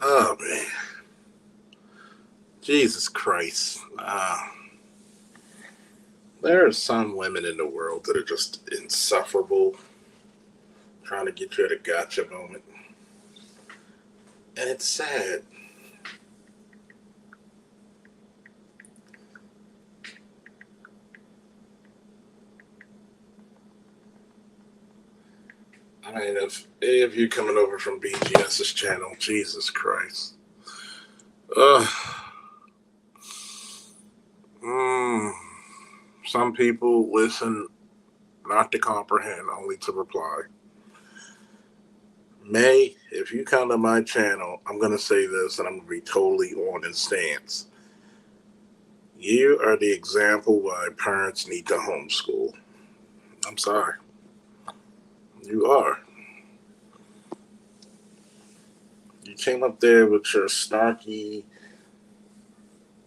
Oh man, Jesus Christ! There are some women in the world that are just insufferable, trying to get you at a gotcha moment, and it's sad. I mean, if any of you coming over from BGS's channel, Jesus Christ. Ugh. Mm. Some people listen not to comprehend, only to reply. May, if you come to my channel, I'm going to say this and I'm going to be totally on in stance. You are the example why parents need to homeschool. I'm sorry. You are. You came up there with your snarky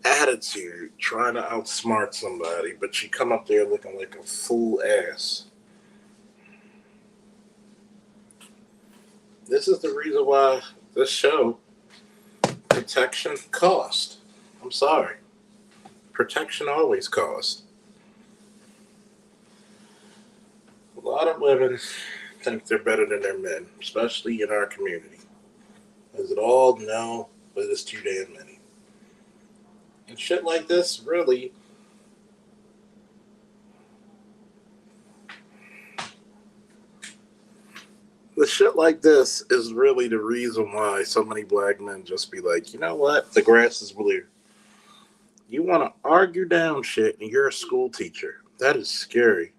attitude, trying to outsmart somebody, but you come up there looking like a fool ass. This is the reason why this show, protection cost. I'm sorry. Protection always costs. A lot of women think they're better than their men, especially in our community. Is it all? No, but it's too damn many. And shit like this, really, the shit like this is really the reason why so many black men just be like, you know what? The grass is blue. You want to argue down shit and you're a school teacher. That is scary.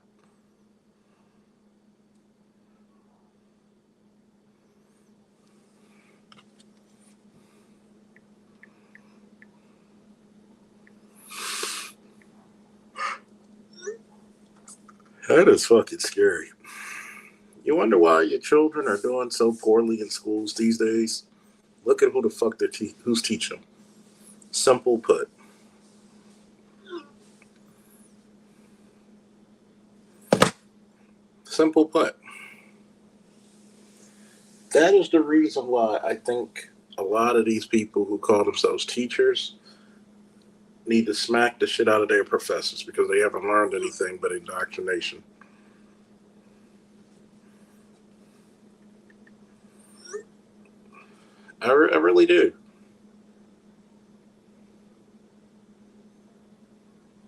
That is fucking scary. You wonder why your children are doing so poorly in schools these days? Look at who the fuck who's teaching them. Simple put. Simple put. That is the reason why I think a lot of these people who call themselves teachers need to smack the shit out of their professors because they haven't learned anything but indoctrination. I really do.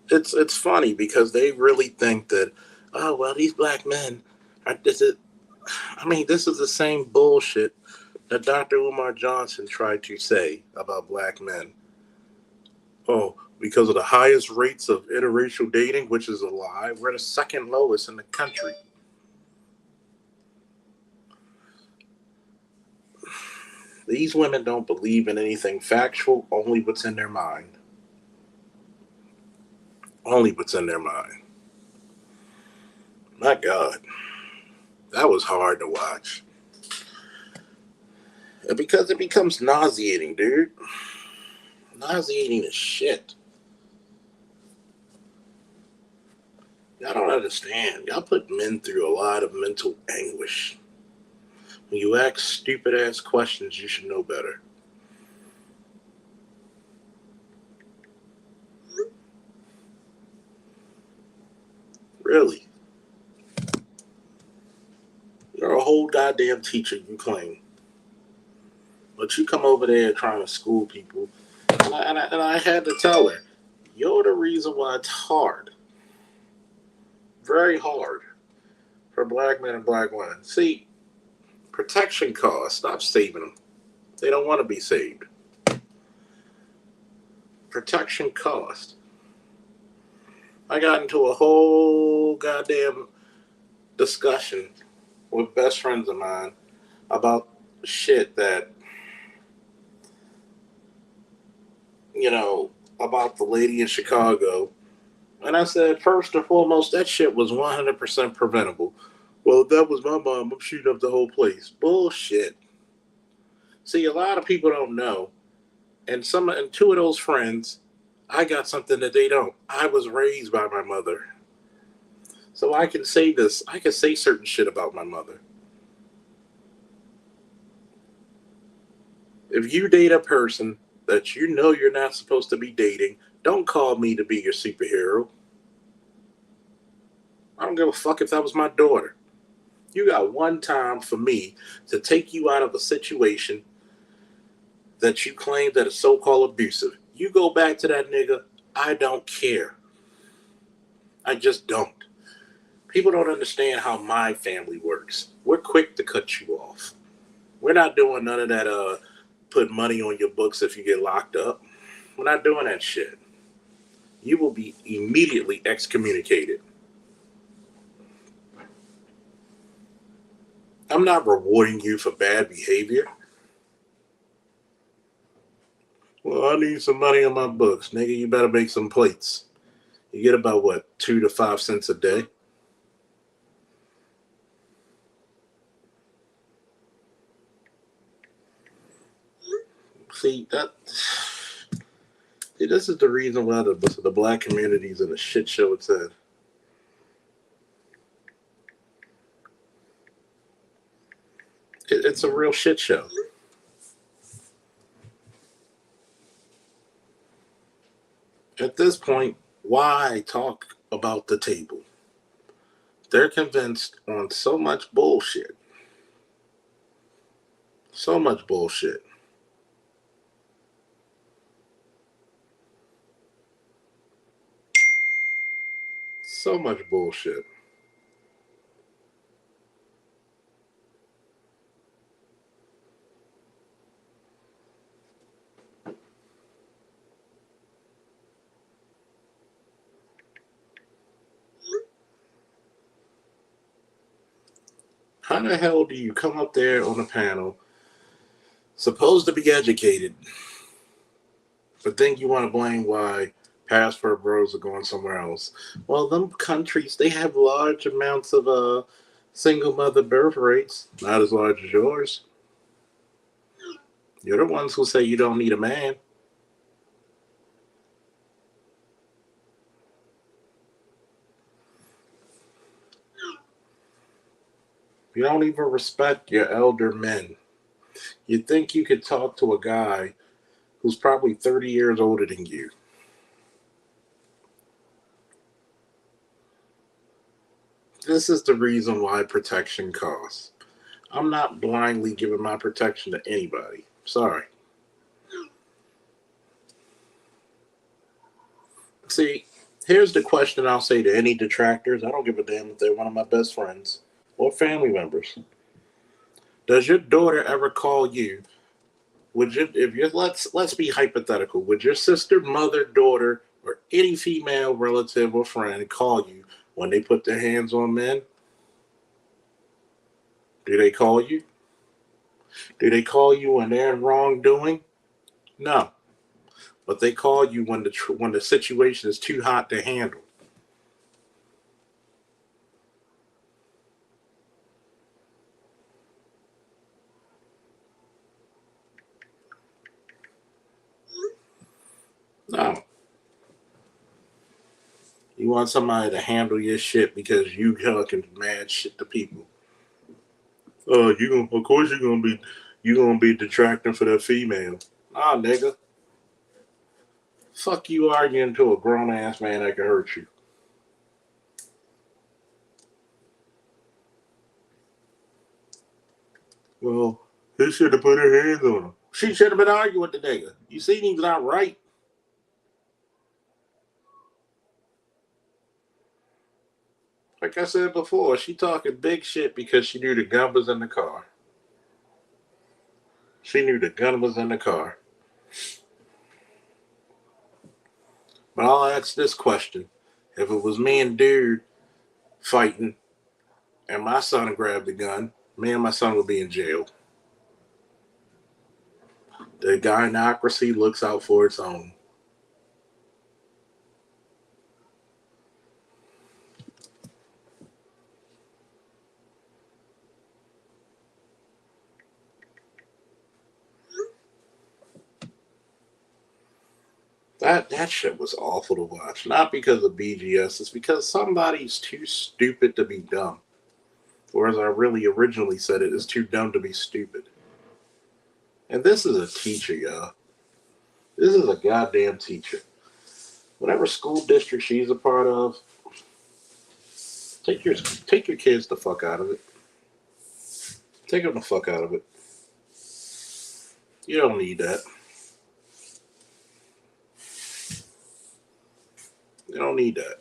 It's funny because they really think that, oh well, these black men are this is I mean, this is the same bullshit that Dr. Umar Johnson tried to say about black men. Oh, because of the highest rates of interracial dating, which is a lie, we're the second lowest in the country. These women don't believe in anything factual, only what's in their mind. Only what's in their mind. My God, that was hard to watch. And because it becomes nauseating, dude. Nauseating as shit. Y'all don't understand. Y'all put men through a lot of mental anguish. When you ask stupid ass questions, you should know better. Really. You're a whole goddamn teacher, you claim. But you come over there trying to school people. And I had to tell her, you're the reason why it's hard. Very hard for black men and black women. See, protection costs. Stop saving them. They don't want to be saved. Protection cost. I got into a whole goddamn discussion with best friends of mine about shit that, you know, about the lady in Chicago. And I said, first and foremost, that shit was 100% preventable. Well, if that was my mom, I'm shooting up the whole place. Bullshit. See, a lot of people don't know. And two of those friends, I got something that they don't. I was raised by my mother. So I can say this. I can say certain shit about my mother. If you date a person that you know you're not supposed to be dating, don't call me to be your superhero. I don't give a fuck if that was my daughter. You got one time for me to take you out of a situation that you claim that is so-called abusive. You go back to that nigga, I don't care. I just don't. People don't understand how my family works. We're quick to cut you off. We're not doing none of that put money on your books if you get locked up. We're not doing that shit. You will be immediately excommunicated. I'm not rewarding you for bad behavior. Well, I need some money on my books. Nigga, you better make some plates. You get about what, 2 to 5 cents a day? See, this is the reason why the black community is in a shit show it's in. It's a real shit show. At this point, why talk about the table? They're convinced on so much bullshit. So much bullshit. So much bullshit. How the hell do you come up there on a panel, supposed to be educated, but then you want to blame why passport bros are going somewhere else? Well, them countries, they have large amounts of single mother birth rates, not as large as yours. You're the ones who say you don't need a man. You don't even respect your elder men. You think you could talk to a guy who's probably 30 years older than you. This is the reason why protection costs. I'm not blindly giving my protection to anybody. Sorry. See, here's the question I'll say to any detractors. I don't give a damn if they're one of my best friends or family members. Does your daughter ever call you? Would you, if you let's be hypothetical? Would your sister, mother, daughter, or any female relative or friend call you when they put their hands on men? Do they call you? Do they call you when they're in wrongdoing? No, but they call you when the situation is too hot to handle. No, you want somebody to handle your shit because you talking mad shit to people. You gonna, of course you gonna be detracting for that female. Ah, nigga, fuck you arguing to a grown ass man that can hurt you. Well, he should have put her hands on him. She should have been arguing with the nigga. You see, he's not right. Like I said before, she talking big shit because she knew the gun was in the car. She knew the gun was in the car. But I'll ask this question. If it was me and dude fighting and my son grabbed the gun, me and my son would be in jail. The gynocracy looks out for its own. That shit was awful to watch. Not because of BGS, it's because somebody's too stupid to be dumb. Or as I really originally said it, is too dumb to be stupid. And this is a teacher, y'all. This is a goddamn teacher. Whatever school district she's a part of, take your kids the fuck out of it. Take them the fuck out of it. You don't need that. You don't need that.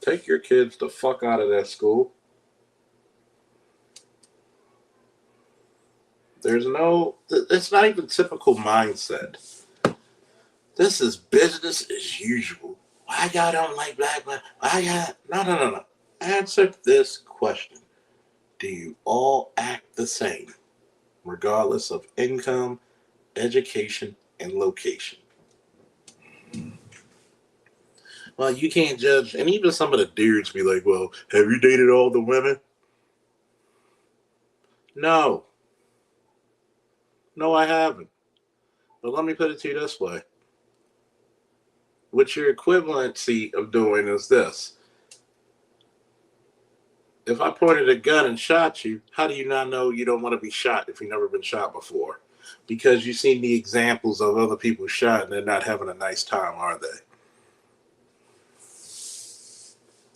Take your kids the fuck out of that school. There's no, it's not even typical mindset. This is business as usual. Why y'all don't like black men? Why y'all? No. Answer this question. Do you all act the same, regardless of income, education, and location? Well, you can't judge, and even some of the dudes be like, well, have you dated all the women? No. No, I haven't. But let me put it to you this way. What your equivalency of doing is this. If I pointed a gun and shot you, how do you not know you don't want to be shot if you've never been shot before? Because you've seen the examples of other people shot and they're not having a nice time, are they?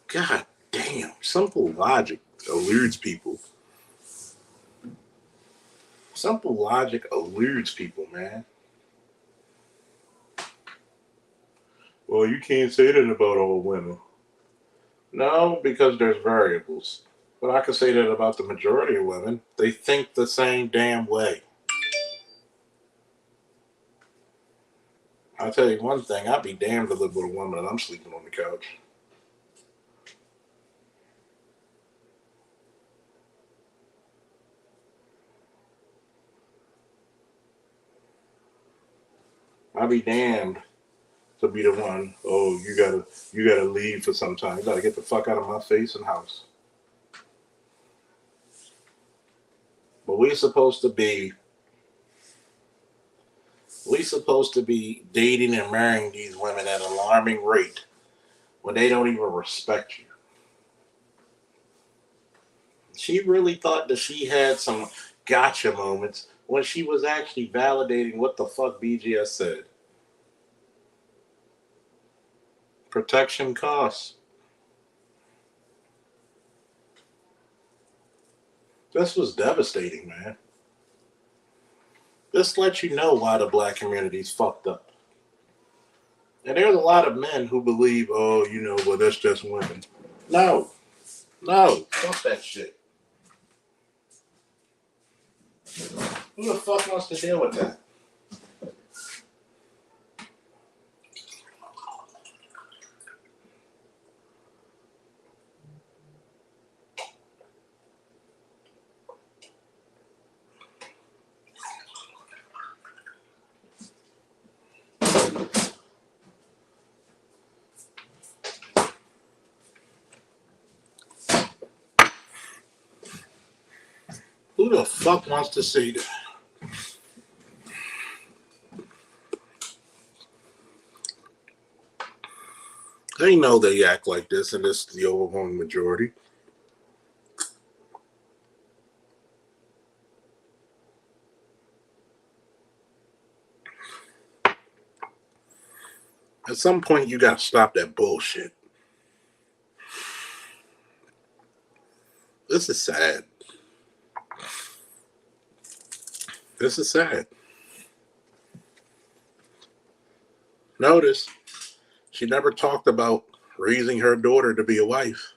God damn. Simple logic eludes people. Simple logic eludes people, man. Well, you can't say that about all women. No, because there's variables. But I can say that about the majority of women. They think the same damn way. I'll tell you one thing, I'd be damned to live with a woman and I'm sleeping on the couch. I'd be damned to be the one, oh, you gotta leave for some time. You gotta get the fuck out of my face and house. But we supposed to be dating and marrying these women at an alarming rate when they don't even respect you. She really thought that she had some gotcha moments when she was actually validating what the fuck BGS said. Protection costs. This was devastating, man. This lets you know why the black community's fucked up. And there's a lot of men who believe, oh, well, that's just women. No, no, fuck that shit. Who the fuck wants to deal with that? Who the fuck wants to say that? They know they act like this, and this is the overwhelming majority. At some point, you gotta stop that bullshit. This is sad. This is sad. Notice, she never talked about raising her daughter to be a wife.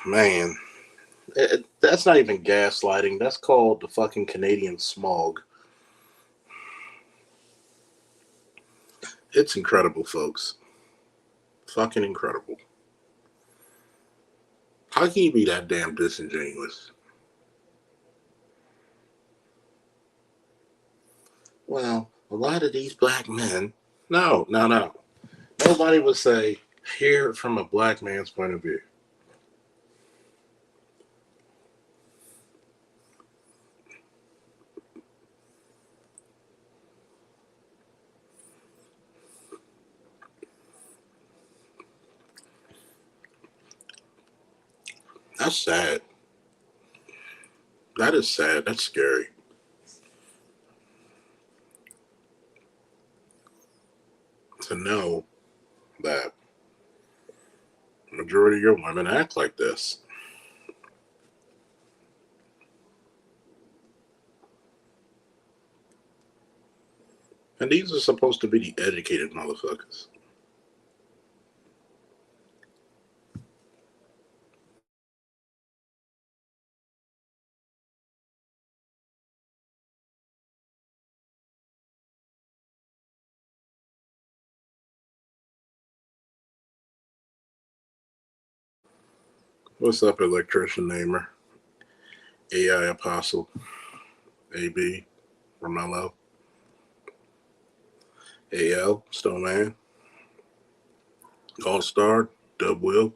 Man, that's not even gaslighting. That's called the fucking Canadian smog. It's incredible, folks. Fucking incredible. How can you be that damn disingenuous? Well, a lot of these black men, no, no, no. Nobody would say, hear it from a black man's point of view. That's sad. That is sad. That's scary. To know that the majority of your women act like this. And these are supposed to be the educated motherfuckers. What's up, electrician namer? AI Apostle, AB, Romello, AL, Stoneman, All Star, Dub Will.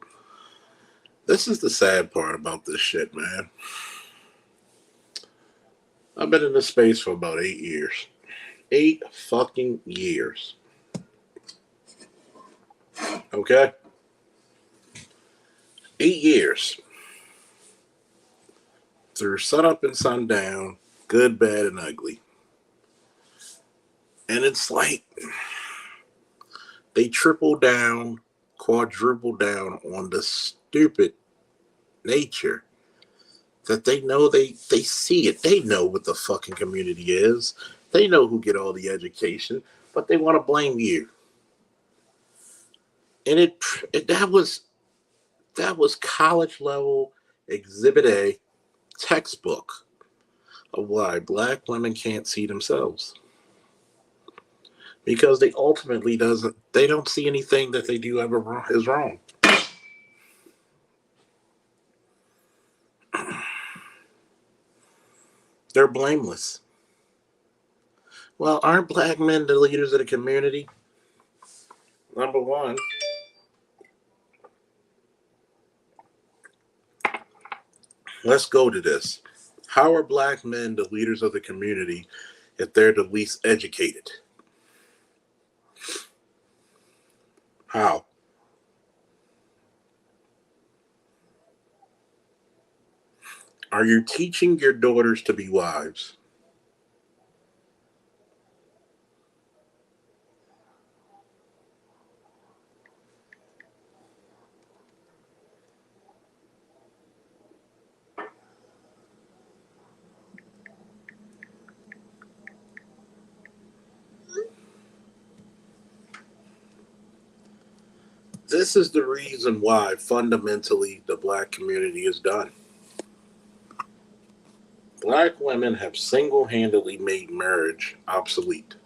This is the sad part about this shit, man. I've been in this space for about 8 years. 8 fucking years. Okay? 8 years. Through sun up and sundown, good, bad, and ugly. And it's like they triple down, quadruple down on the stupid nature that they know they see it. They know what the fucking community is. They know who get all the education, but they want to blame you. And that was college level exhibit A textbook of why black women can't see themselves. Because they don't see anything that they do ever wrong is wrong. They're blameless. Well, aren't black men the leaders of the community? Number one, let's go to this. How are black men the leaders of the community if they're the least educated? How? Are you teaching your daughters to be wives? This is the reason why fundamentally the black community is done. Black women have single handedly made marriage obsolete,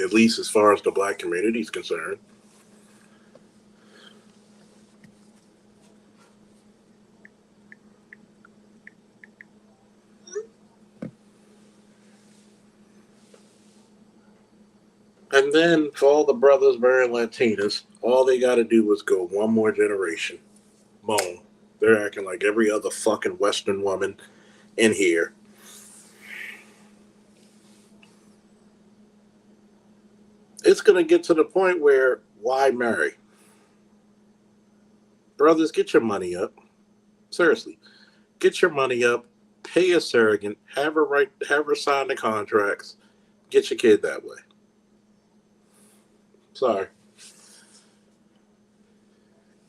at least as far as the black community is concerned. And then for all the brothers marrying Latinas, all they got to do is go one more generation. Boom. They're acting like every other fucking Western woman in here. It's going to get to the point where why marry? Brothers, get your money up. Seriously, get your money up. Pay a surrogate. Have her sign the contracts. Get your kid that way. Sorry.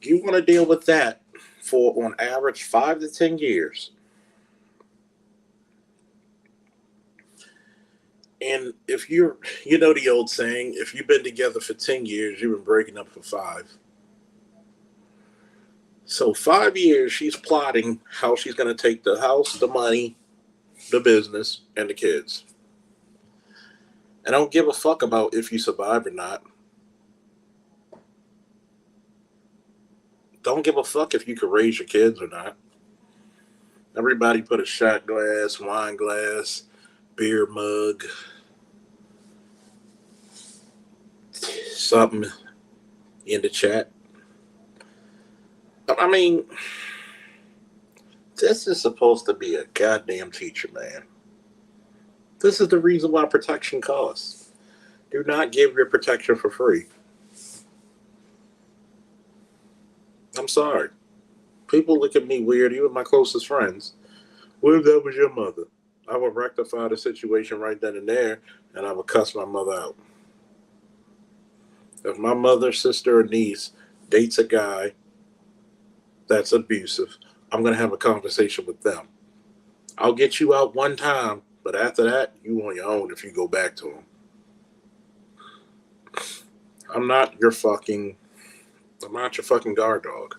You want to deal with that for on average 5 to 10 years. And if you know the old saying, if you've been together for 10 years, you've been breaking up for five. So 5 years, she's plotting how she's going to take the house, the money, the business, and the kids. And I don't give a fuck about if you survive or not. Don't give a fuck if you can raise your kids or not. Everybody put a shot glass, wine glass, beer mug, something in the chat. I mean, this is supposed to be a goddamn teacher, man. This is the reason why protection costs. Do not give your protection for free. I'm sorry. People look at me weird, even my closest friends. What if that was your mother? I would rectify the situation right then and there, and I would cuss my mother out. If my mother, sister, or niece dates a guy that's abusive, I'm going to have a conversation with them. I'll get you out one time, but after that, you on your own if you go back to him. I'm not your fucking, I'm not your fucking guard dog.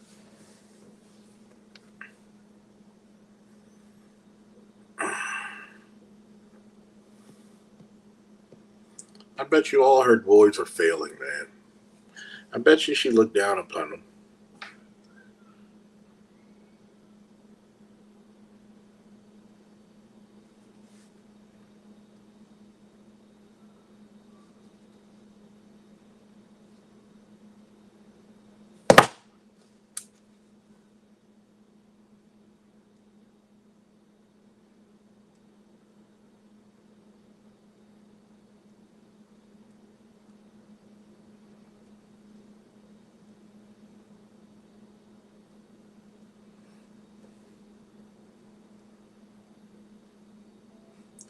I bet you all her boys are failing, man. I bet you she looked down upon them.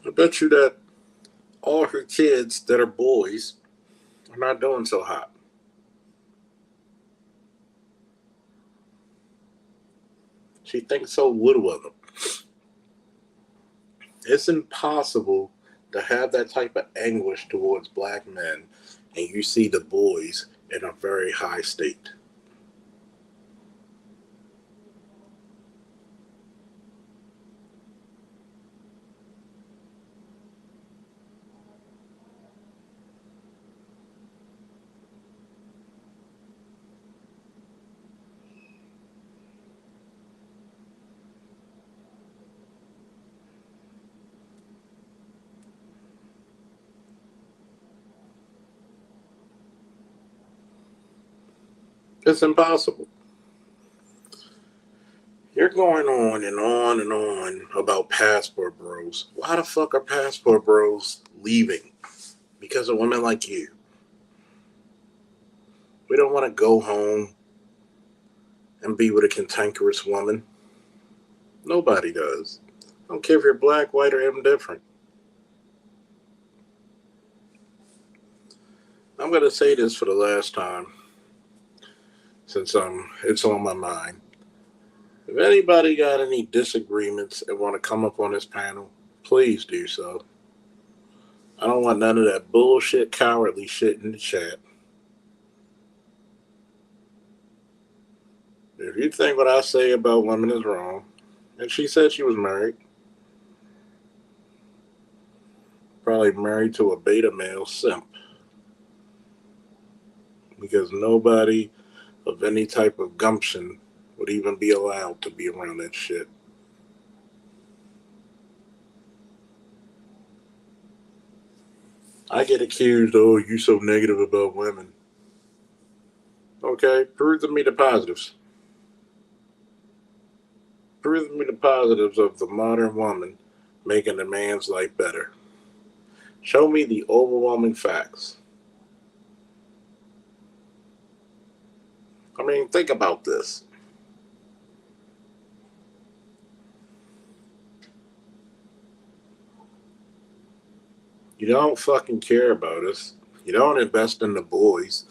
I bet you that all her kids that are boys are not doing so hot. She thinks so little of them. It's impossible to have that type of anguish towards black men and you see the boys in a very high state. It's impossible. You're going on and on and on about passport bros. Why the fuck are passport bros leaving? Because of women like you. We don't want to go home and be with a cantankerous woman. Nobody does. I don't care if you're black, white, or indifferent. I'm going to say this for the last time since it's on my mind. If anybody got any disagreements and want to come up on this panel, please do so. I don't want none of that bullshit, cowardly shit in the chat. If you think what I say about women is wrong, and she said she was married, probably married to a beta male simp, because nobody of any type of gumption would even be allowed to be around that shit. I get accused, oh, you so negative about women. Okay, prove to me the positives. Prove to me the positives of the modern woman making a man's life better. Show me the overwhelming facts. I mean, think about this. You don't fucking care about us. You don't invest in the boys.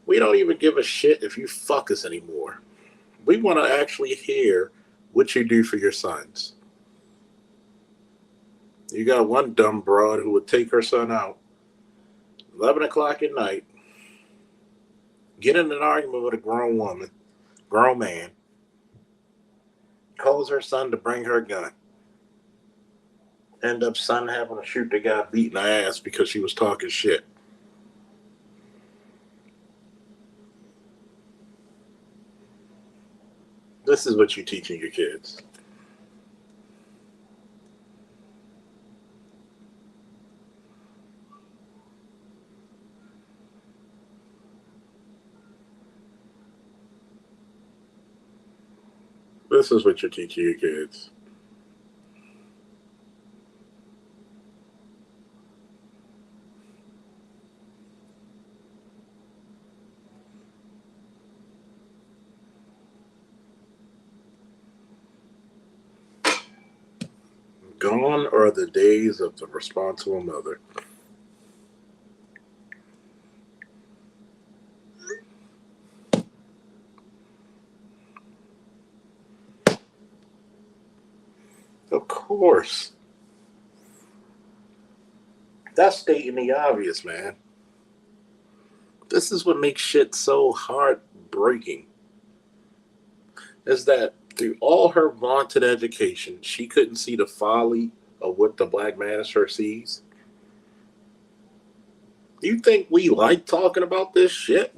We don't even give a shit if you fuck us anymore. We want to actually hear what you do for your sons. You got one dumb broad who would take her son out 11 o'clock at night, get in an argument with a grown woman, grown man, calls her son to bring her gun. End up son having to shoot the guy beating her ass because she was talking shit. This is what you're teaching your kids. This is what you're teaching your kids. Gone are the days of the responsible mother. Of course. That's stating the obvious, man. This is what makes shit so heartbreaking. Is that through all her vaunted education, she couldn't see the folly of what the black manosphere sees? You think we like talking about this shit?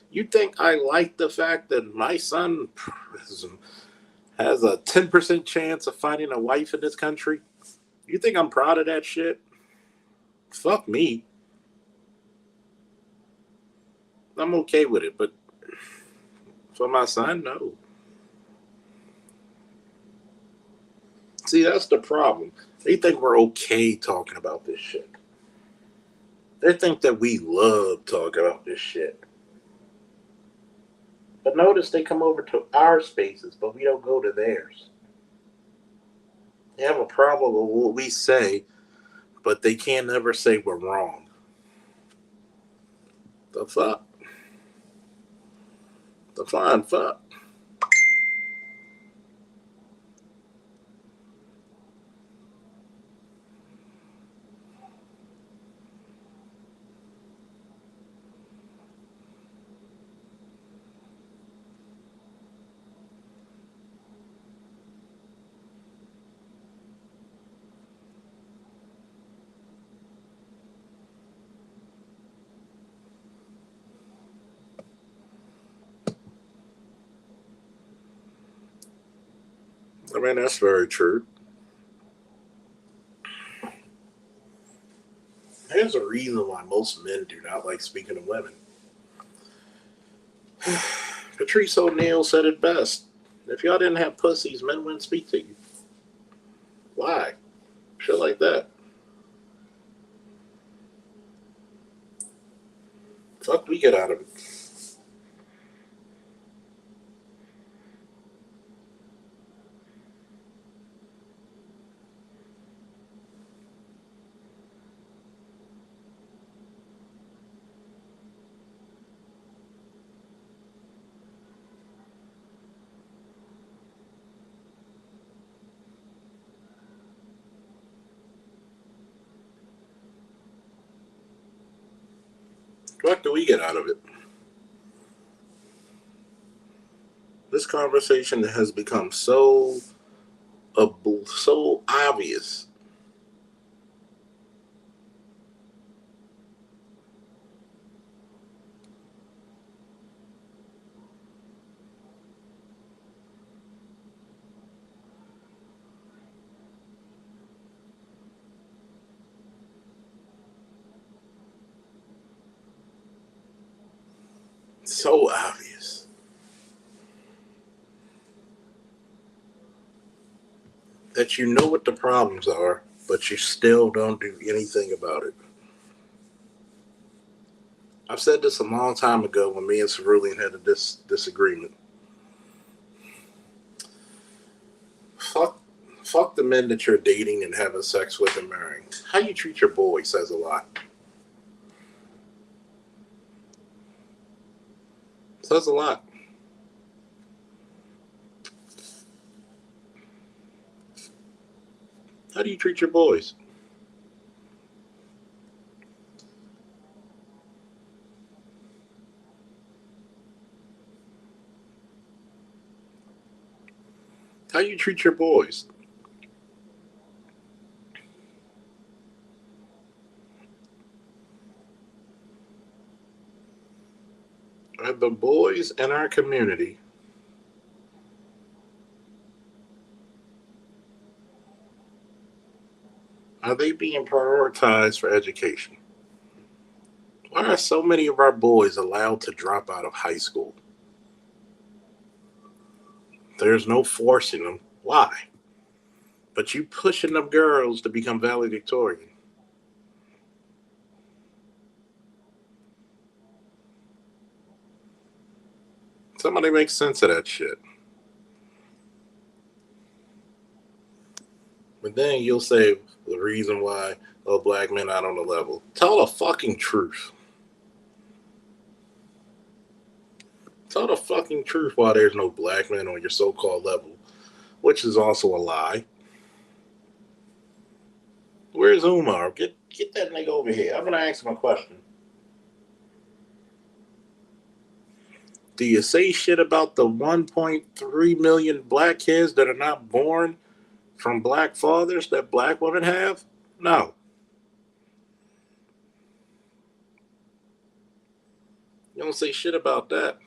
You think I like the fact that my son has a 10% chance of finding a wife in this country? You think I'm proud of that shit? Fuck me. I'm okay with it, but for my son, no. See, that's the problem. They think we're okay talking about this shit. They think that we love talking about this shit. But notice they come over to our spaces, but we don't go to theirs. They have a problem with what we say, but they can't never say we're wrong. The fuck? The fine fuck. I mean, that's very true. There's a reason why most men do not like speaking to women. Patrice O'Neill said it best. If y'all didn't have pussies, men wouldn't speak to you. Why? Shit like that. Fuck, we get out of it. What do we get out of it? This conversation has become so obvious. So obvious. That you know what the problems are, but you still don't do anything about it. I've said this a long time ago when me and Cerulean had a disagreement. Fuck, fuck the men that you're dating and having sex with and marrying. How you treat your boy says a lot. Says a lot. How do you treat your boys? How you treat your boys? Are the boys in our community, are they being prioritized for education? Why are so many of our boys allowed to drop out of high school? There's no forcing them. Why? But you pushing them girls to become valedictorian. Somebody make sense of that shit. But then you'll say the reason why black men not on the level. Tell the fucking truth. Tell the fucking truth why there's no black men on your so-called level, which is also a lie. Where's Umar? Get that nigga over here. I'm gonna ask him a question. Do you say shit about the 1.3 million black kids that are not born from black fathers that black women have? No. You don't say shit about that.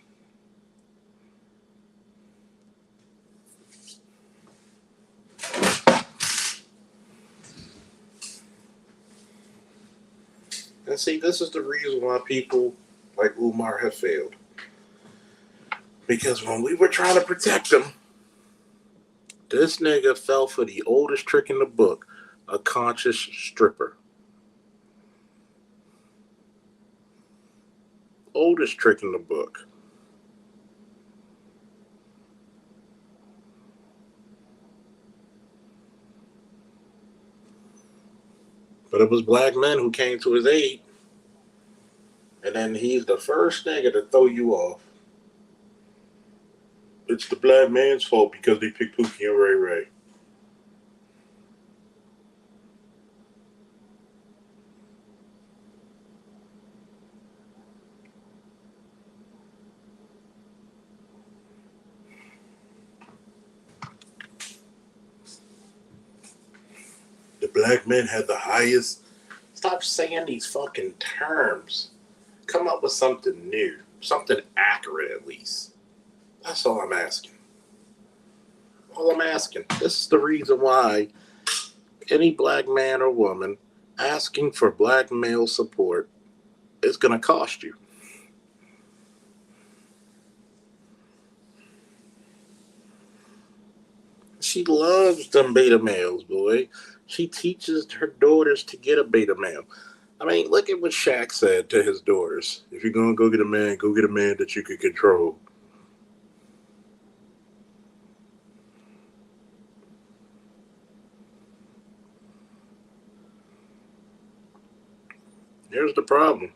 And see, this is the reason why people like Umar have failed. Because when we were trying to protect him, this nigga fell for the oldest trick in the book, a conscious stripper. Oldest trick in the book. But it was black men who came to his aid. And then he's the first nigga to throw you off. It's the black man's fault because they picked Pookie and Ray Ray. The black men had the highest. Stop saying these fucking terms. Come up with something new. Something accurate at least. That's all I'm asking. All I'm asking. This is the reason why any black man or woman asking for black male support is going to cost you. She loves them beta males, boy. She teaches her daughters to get a beta male. I mean, look at what Shaq said to his daughters. If you're going to go get a man, go get a man that you can control. Here's the problem.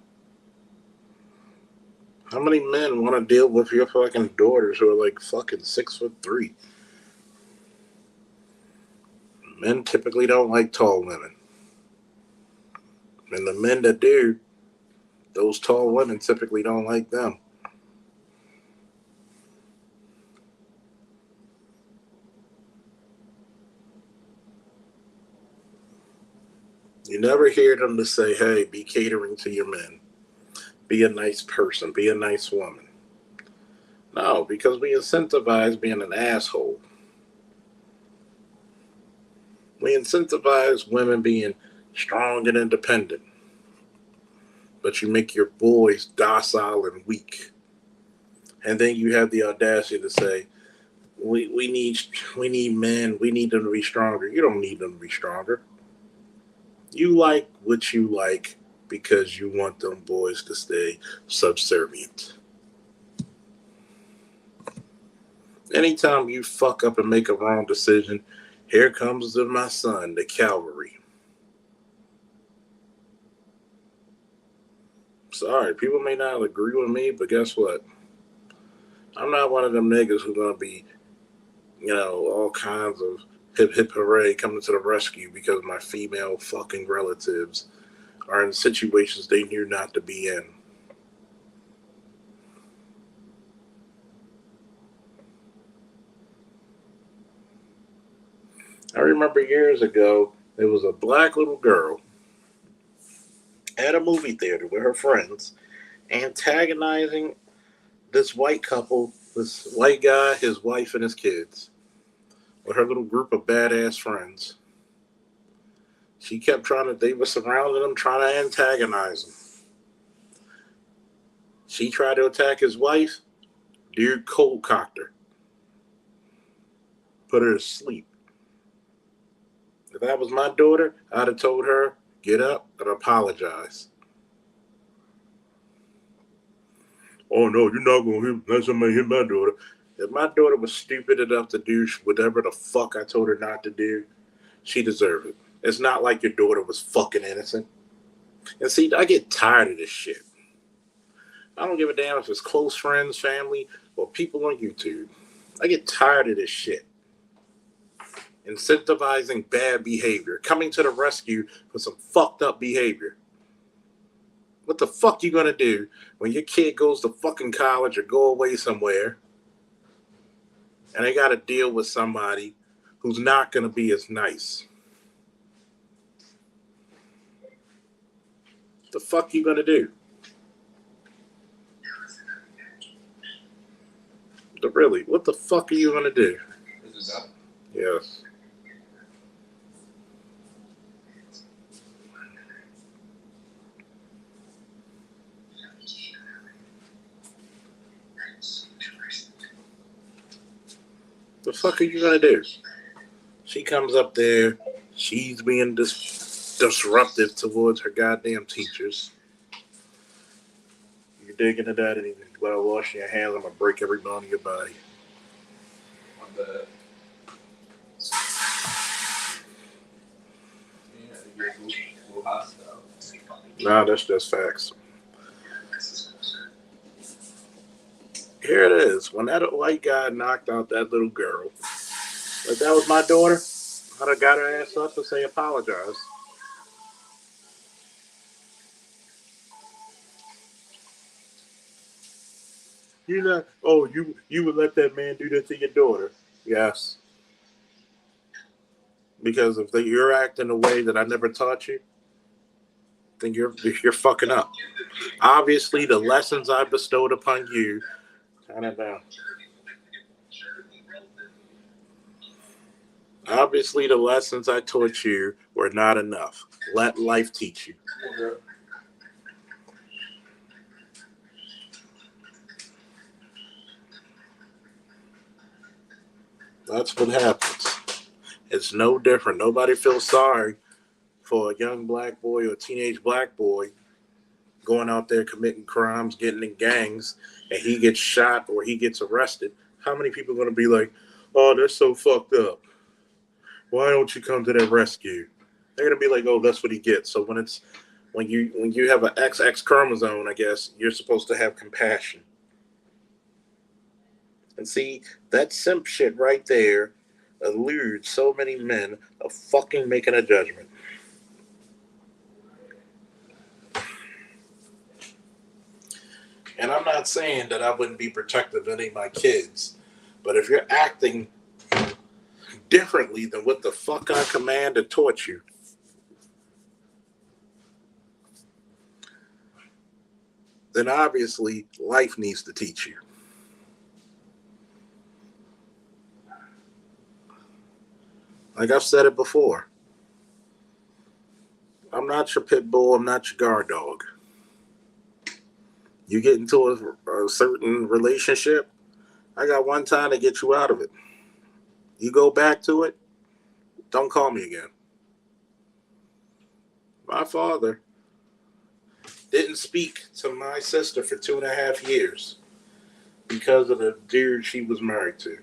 How many men want to deal with your fucking daughters who are like fucking 6'3"? Men typically don't like tall women. And the men that do, those tall women typically don't like them. You never hear them to say, hey, be catering to your men. Be a nice person. Be a nice woman. No, because we incentivize being an asshole. We incentivize women being strong and independent. But you make your boys docile and weak. And then you have the audacity to say, we need men, we need them to be stronger. You don't need them to be stronger. You like what you like because you want them boys to stay subservient. Anytime you fuck up and make a wrong decision, here comes my son, the cavalry. Sorry, people may not agree with me, but guess what? I'm not one of them niggas who's gonna be, all kinds of hip hip hooray coming to the rescue because my female fucking relatives are in situations they knew not to be in. I remember years ago, there was a black little girl at a movie theater with her friends antagonizing this white couple, this white guy, his wife, and his kids, with her little group of badass friends. She kept they were surrounding him, trying to antagonize him. She tried to attack his wife, dude cold cocked her. put her to sleep. If that was my daughter, I'd have told her, get up and apologize. Oh no, you're not gonna let somebody hit my daughter. If my daughter was stupid enough to do whatever the fuck I told her not to do, she deserved it. It's not like your daughter was fucking innocent. And see, I get tired of this shit. I don't give a damn if it's close friends, family, or people on YouTube. I get tired of this shit. Incentivizing bad behavior, coming to the rescue for some fucked up behavior. What the fuck you gonna do when your kid goes to fucking college or go away somewhere and they gotta deal with somebody who's not gonna be as nice? What the fuck you gonna do? Really, what the fuck are you gonna do? Is this up? Yes. The fuck are you gonna do? She comes up there, she's being disruptive towards her goddamn teachers. You're digging at that, and you gotta wash your hands. I'm gonna break every bone in your body. On the. Yeah, you're a little hostile. Nah, that's just facts. Here it is. When that white guy knocked out that little girl, if that was my daughter, I'd have got her ass up and say apologize. You know, oh, you would let that man do that to your daughter? Yes, because if you're acting the way that I never taught you, then you're fucking up. Obviously, the lessons I bestowed upon you, turn it down. Obviously, the lessons I taught you were not enough. Let life teach you. That's what happens. It's no different. Nobody feels sorry for a young black boy or a teenage black boy going out there committing crimes, getting in gangs, and he gets shot or he gets arrested. How many people are going to be like, oh, they're so fucked up. Why don't you come to their rescue? They're going to be like, oh, that's what he gets. So when you have an XX chromosome, I guess you're supposed to have compassion. And see, that simp shit right there eludes so many men of fucking making a judgment. And I'm not saying that I wouldn't be protective of any of my kids, but if you're acting differently than what the fuck I command and taught you, then obviously life needs to teach you. Like I've said it before, I'm not your pit bull, I'm not your guard dog. You get into a certain relationship, I got one time to get you out of it. You go back to it, don't call me again. My father didn't speak to my sister for 2.5 years because of the dude she was married to.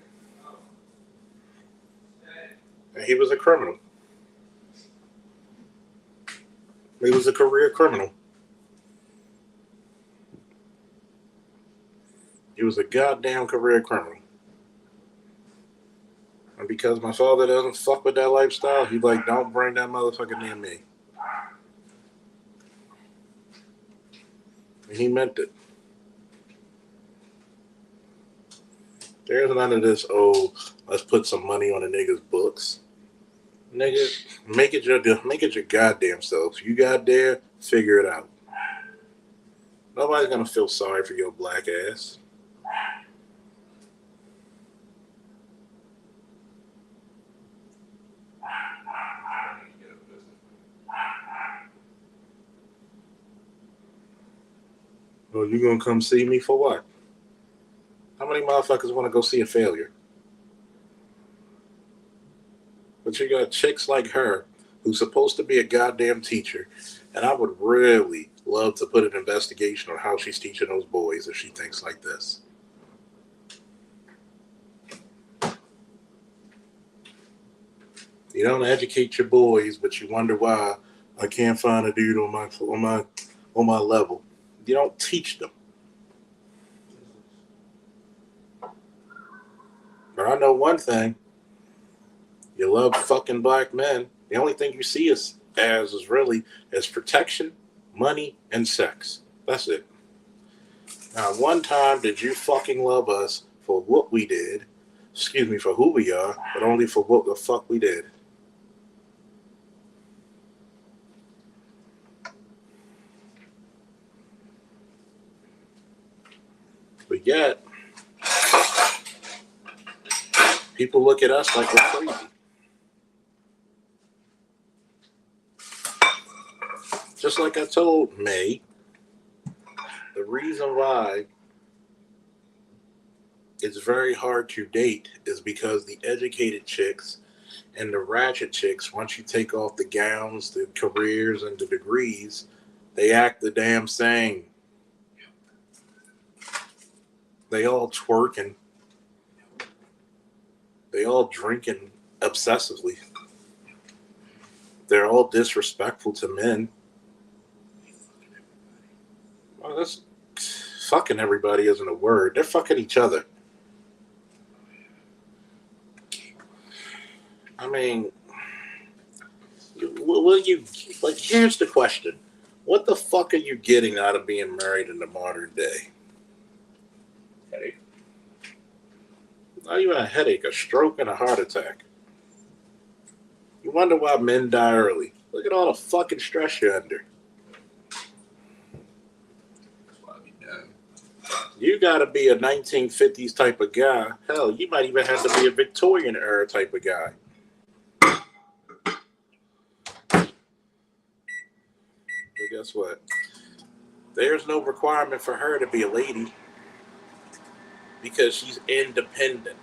And he was a criminal. He was a career criminal. He was a goddamn career criminal. And because my father doesn't fuck with that lifestyle, he's like, don't bring that motherfucker near me. And he meant it. There's none of this, oh, let's put some money on a nigga's books. Nigga, make it your goddamn self. You got there, figure it out. Nobody's gonna feel sorry for your black ass. Oh, you gonna come see me for what? How many motherfuckers want to go see a failure? But you got chicks like her who's supposed to be a goddamn teacher, and I would really love to put an investigation on how she's teaching those boys if she thinks like this. You don't educate your boys, but you wonder why I can't find a dude on my level. You don't teach them. But I know one thing. You love fucking black men. The only thing you see us as is really as protection, money, and sex. That's it. Not one time did you fucking love us for what we did. Excuse me, for who we are, but only for what the fuck we did. But yet, people look at us like we're crazy. Just like I told May, the reason why it's very hard to date is because the educated chicks and the ratchet chicks, once you take off the gowns, the careers, and the degrees, they act the damn same. They all twerking. They all drinking obsessively. They're all disrespectful to men. Well, that's fucking everybody isn't a word. They're fucking each other. I mean, will you, like, here's the question. What the fuck are you getting out of being married in the modern day? Headache. Not even a headache, a stroke, and a heart attack. You wonder why men die early. Look at all the fucking stress you're under. That's why we done. You gotta be a 1950s type of guy. Hell, you might even have to be a Victorian era type of guy. But guess what? There's no requirement for her to be a lady because she's independent.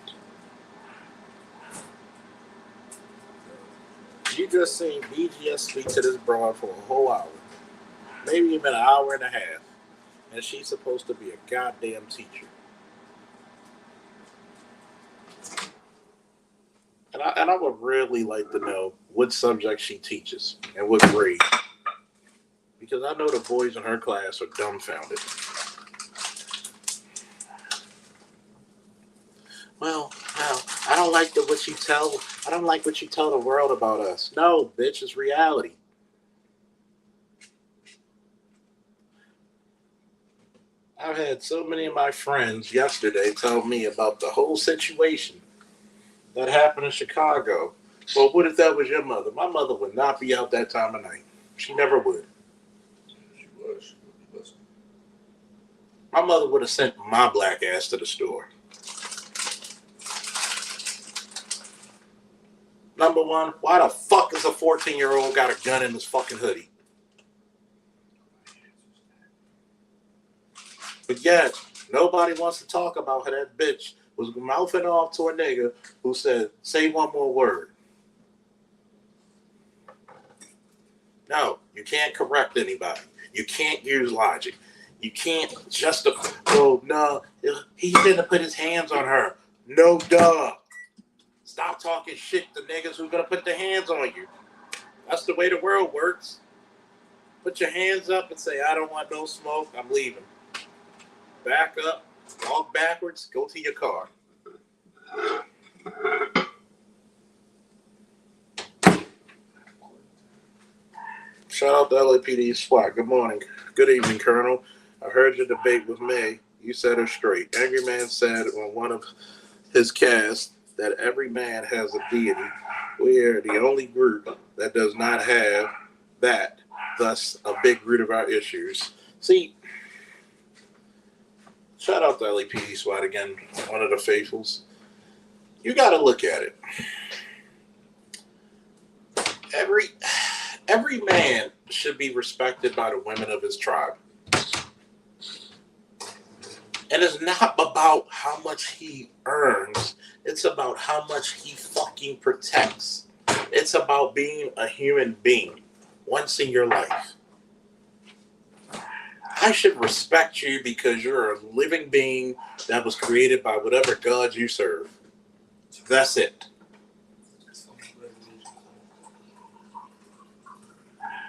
You just seen BGS speak to this broad for a whole hour, maybe even an hour and a half, and she's supposed to be a goddamn teacher. And I would really like to know what subject she teaches and what grade. Because I know the boys in her class are dumbfounded. Well, I don't like what you tell. I don't like what you tell the world about us. No, bitch, it's reality. I've had so many of my friends yesterday tell me about the whole situation that happened in Chicago. Well, what if that was your mother? My mother would not be out that time of night. She never would. She was. Listen. My mother would have sent my black ass to the store. Number one, why the fuck is a 14-year-old got a gun in his fucking hoodie? But yet, nobody wants to talk about how that bitch was mouthing off to a nigga who said, say one more word. No, you can't correct anybody. You can't use logic. You can't justify, oh, no, he didn't put his hands on her. No, duh. Stop talking shit to niggas who's going to put their hands on you. That's the way the world works. Put your hands up and say, I don't want no smoke. I'm leaving. Back up. Walk backwards. Go to your car. Shout out to LAPD SWAT. Good morning. Good evening, Colonel. I heard your debate with May. You set her straight. Angry Man said on one of his casts that every man has a deity. We are the only group that does not have that, thus a big root of our issues. See, shout out to LAPD SWAT again, one of the faithfuls. You got to look at it. Every man should be respected by the women of his tribe. And it's not about how much he earns. It's about how much he fucking protects. It's about being a human being once in your life. I should respect you because you're a living being that was created by whatever God you serve. That's it.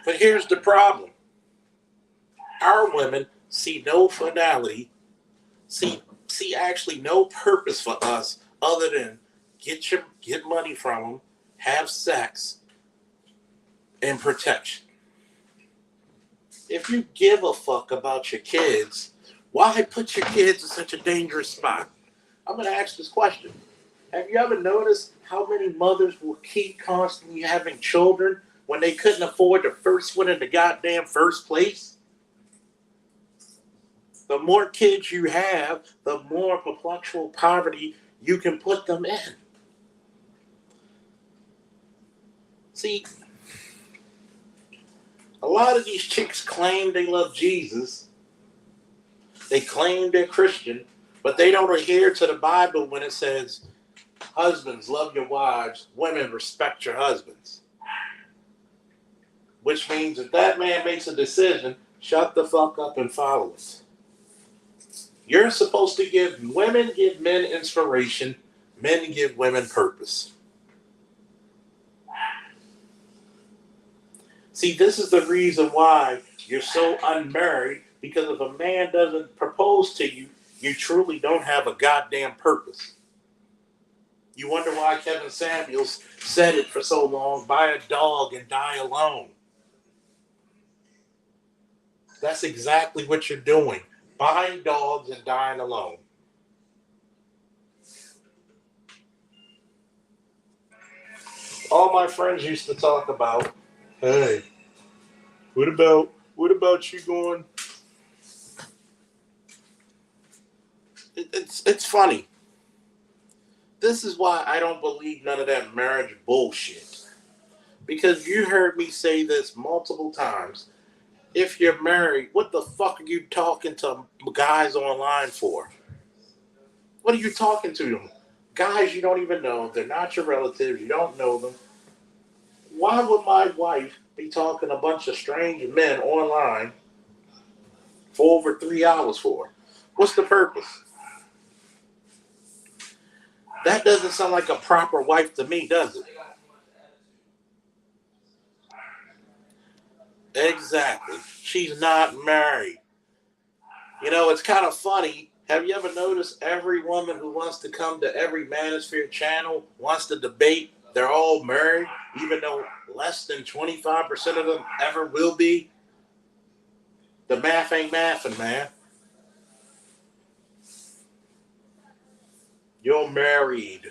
But here's the problem. Our women see no finality, see actually no purpose for us other than get money from them, have sex, and protection. If you give a fuck about your kids, why put your kids in such a dangerous spot? I'm going to ask this question. Have you ever noticed how many mothers will keep constantly having children when they couldn't afford the first one in the goddamn first place? The more kids you have, the more perpetual poverty you can put them in. See, a lot of these chicks claim they love Jesus. They claim they're Christian, but they don't adhere to the Bible when it says, husbands, love your wives, women, respect your husbands. Which means if that man makes a decision, shut the fuck up and follow it. You're supposed to give men inspiration, men give women purpose. See, this is the reason why you're so unmarried, because if a man doesn't propose to you, you truly don't have a goddamn purpose. You wonder why Kevin Samuels said it for so long, buy a dog and die alone. That's exactly what you're doing. Buying dogs and dying alone. All my friends used to talk about, hey, what about you going? It's funny. This is why I don't believe none of that marriage bullshit. Because you heard me say this multiple times. If you're married, what the fuck are you talking to guys online for? What are you talking to them? Guys you don't even know. They're not your relatives. You don't know them. Why would my wife be talking to a bunch of strange men online for over 3 hours for? What's the purpose? That doesn't sound like a proper wife to me, does it? Exactly. She's not married. You know, it's kind of funny. Have you ever noticed every woman who wants to come to every Manosphere channel wants to debate? They're all married, even though less than 25% of them ever will be. The math ain't mathing, man. You're married.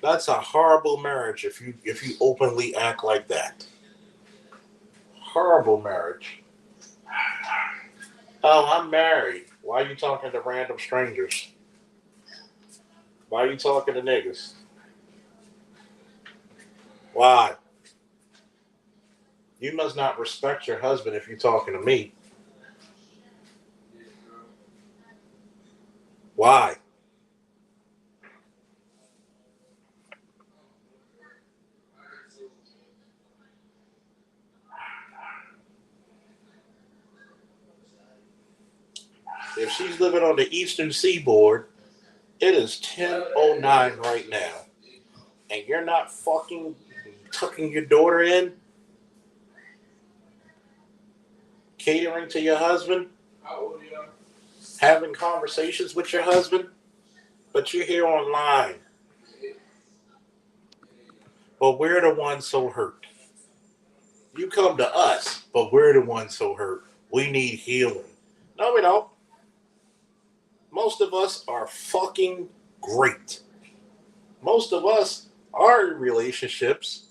That's a horrible marriage if you openly act like that. Horrible marriage. Oh, I'm married. Why are you talking to random strangers? Why are you talking to niggas? Why? You must not respect your husband if you're talking to me. Why? If she's living on the eastern seaboard, it is 10:09 right now, and you're not fucking tucking your daughter in, catering to your husband, having conversations with your husband, but you're here online. But we're the ones so hurt. You come to us, but we're the ones so hurt. We need healing. No, we don't. Most of us are fucking great. Most of us are in relationships,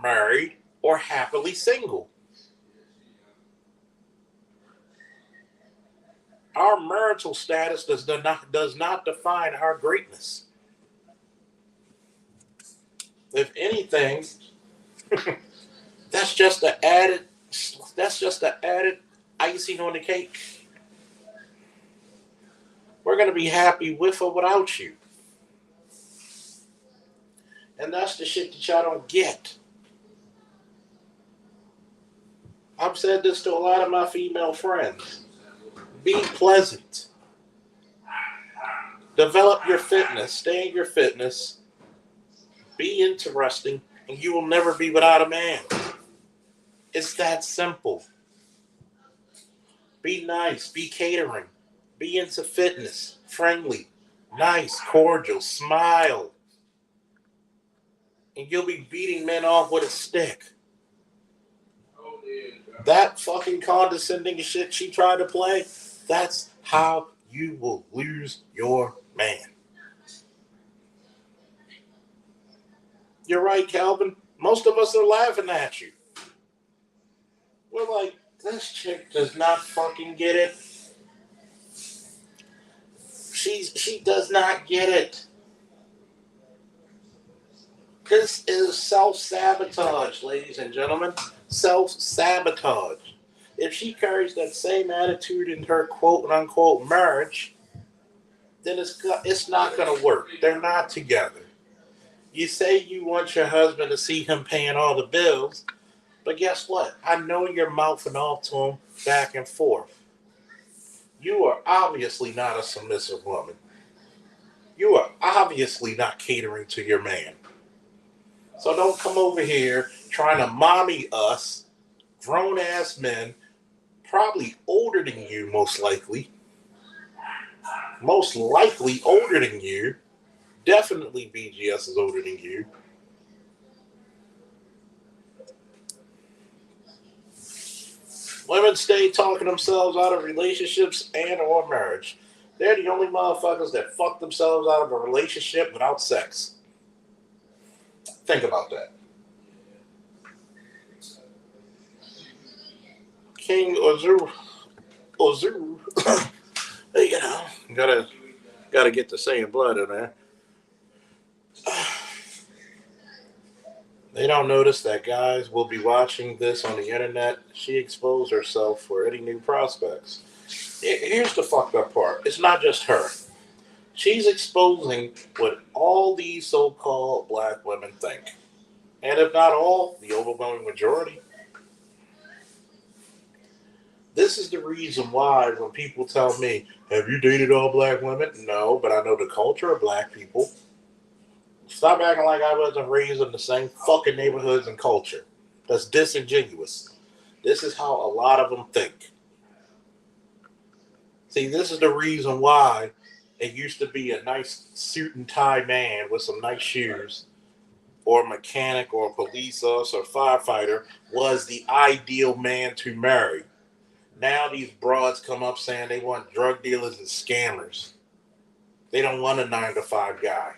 married, or happily single. Our marital status does not define our greatness. If anything, that's just the added icing on the cake. We're going to be happy with or without you. And that's the shit that y'all don't get. I've said this to a lot of my female friends. Be pleasant. Develop your fitness. Stay in your fitness. Be interesting. And you will never be without a man. It's that simple. Be nice. Be catering. Be into fitness. Friendly. Nice. Cordial. Smile. And you'll be beating men off with a stick. That fucking condescending shit she tried to play, that's how you will lose your man. You're right, Calvin. Most of us are laughing at you. We're like, this chick does not fucking get it. She does not get it. This is self-sabotage, ladies and gentlemen. Self-sabotage. If she carries that same attitude in her quote-unquote marriage, then it's not going to work. They're not together. You say you want your husband to see him paying all the bills, but guess what? I know you're mouthing off to him back and forth. You are obviously not a submissive woman. You are obviously not catering to your man. So don't come over here trying to mommy us, grown-ass men, probably older than you, most likely older than you. Definitely BGS is older than you. Women stay talking themselves out of relationships and or marriage. They're the only motherfuckers that fuck themselves out of a relationship without sex. Think about that. King Ozu, you know, gotta get the saying blood in there. They don't notice that guys will be watching this on the internet. She exposed herself for any new prospects. Here's the fucked up part. It's not just her. She's exposing what all these so-called black women think. And if not all, the overwhelming majority. This is the reason why when people tell me, have you dated all black women? No, but I know the culture of black people. Stop acting like I wasn't raised in the same fucking neighborhoods and culture. That's disingenuous. This is how a lot of them think. See, this is the reason why it used to be a nice suit and tie man with some nice shoes, or a mechanic or a police officer or firefighter was the ideal man to marry. Now these broads come up saying they want drug dealers and scammers. They don't want a 9-to-5 guy.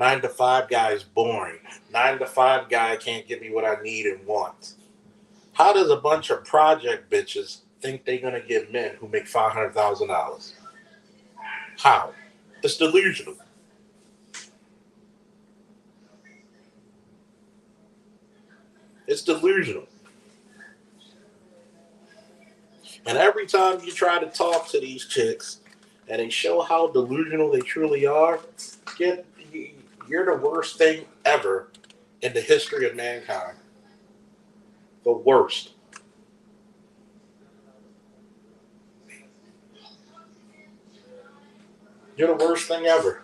9-to-5 guy is boring. 9-to-5 guy can't give me what I need and want. How does a bunch of project bitches think they're going to get men who make $500,000? How? It's delusional. It's delusional. And every time you try to talk to these chicks and they show how delusional they truly are, you're the worst thing ever in the history of mankind. The worst. You're the worst thing ever.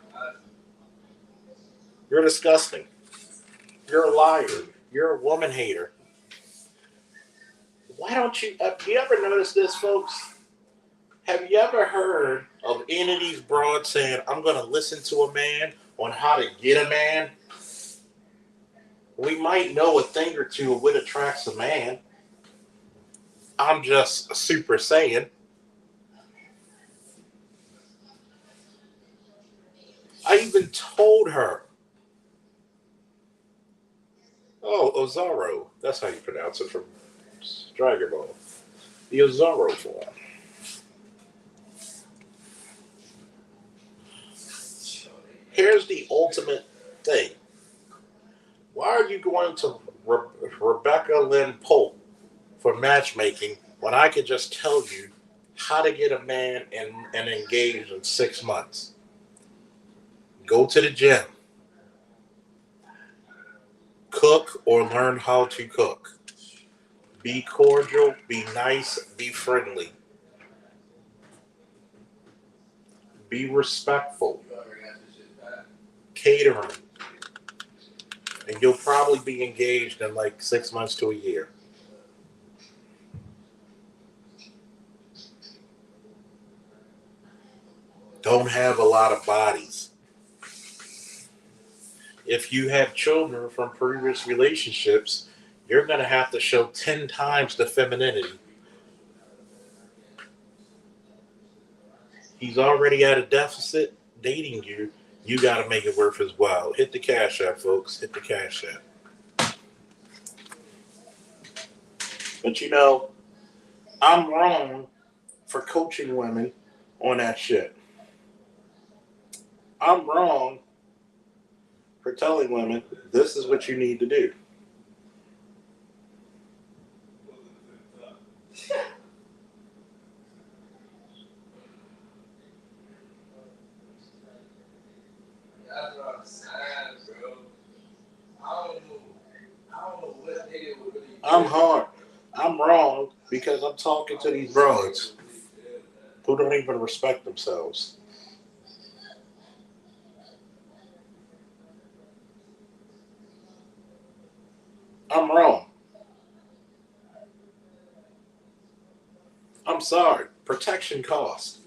You're disgusting. You're a liar. You're a woman hater. Why don't you ever notice this, folks? Have you ever heard of any of these broads saying, I'm going to listen to a man on how to get a man? We might know a thing or two of what attracts a man. I'm just super saying. I even told her. Oh, Ozaru. That's how you pronounce it from Dragon Ball. The Ozaru form. Here's the ultimate thing. Why are you going to Rebecca Lynn Polk for matchmaking when I could just tell you how to get a man and engage in 6 months? Go to the gym. Cook or learn how to cook. Be cordial, be nice, be friendly, be respectful, catering, and you'll probably be engaged in like 6 months to a year. Don't have a lot of bodies. If you have children from previous relationships, you're going to have to show 10 times the femininity. He's already at a deficit dating you. You got to make it worth his while. Hit the cash app, folks. Hit the cash app. But you know, I'm wrong for coaching women on that shit. I'm wrong for telling women this is what you need to do. That's what I'm saying, bro. I don't know what nigga would really. I'm hard. I'm wrong because I'm talking to these broads who don't even respect themselves. I'm wrong. I'm sorry. Protection costs.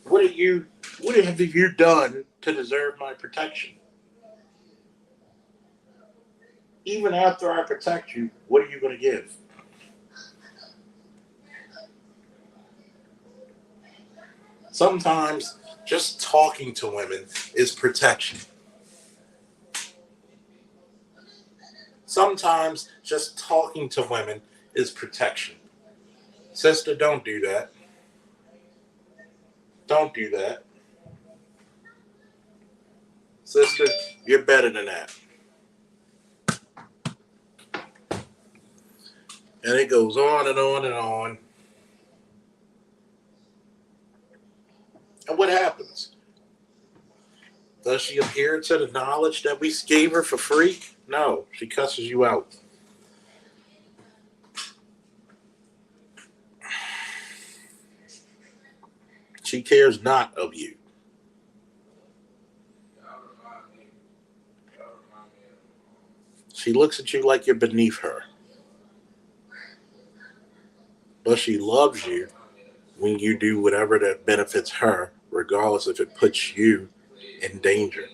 What have you done to deserve my protection? Even after I protect you, what are you going to give? Sometimes just talking to women is protection. Sometimes just talking to women is protection. Sister, don't do that. Don't do that. Sister, you're better than that. And it goes on and on and on. And what happens? Does she adhere to the knowledge that we gave her for free? No, she cusses you out. She cares not of you. She looks at you like you're beneath her. But she loves you when you do whatever that benefits her, regardless if it puts you in danger.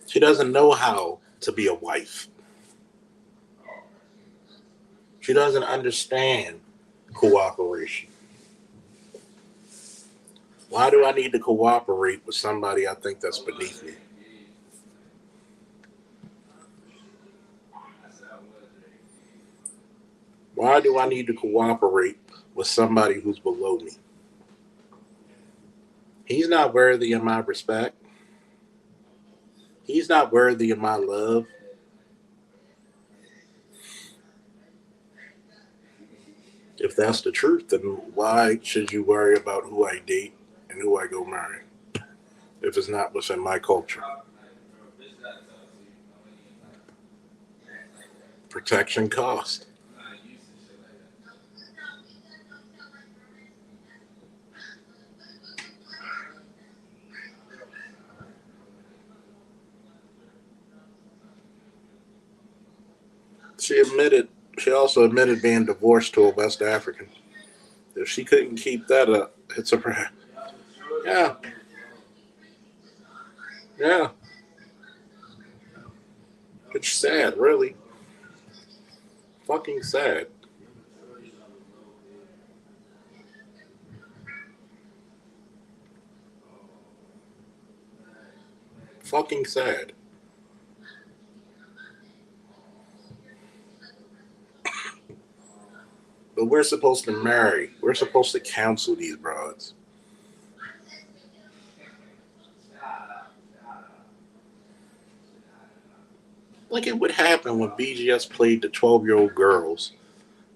She doesn't know how to be a wife. She doesn't understand cooperation. Why do I need to cooperate with somebody I think that's beneath me? Why do I need to cooperate with somebody who's below me? He's not worthy of my respect. He's not worthy of my love. If that's the truth, then why should you worry about who I date and who I go marry if it's not within my culture? Protection cost. She also admitted being divorced to a West African. If she couldn't keep that up, it's a problem. Yeah, yeah. It's sad, really. Fucking sad. Fucking sad. But we're supposed to marry. We're supposed to counsel these broads. Like it would happen when BGS played the 12-year-old girls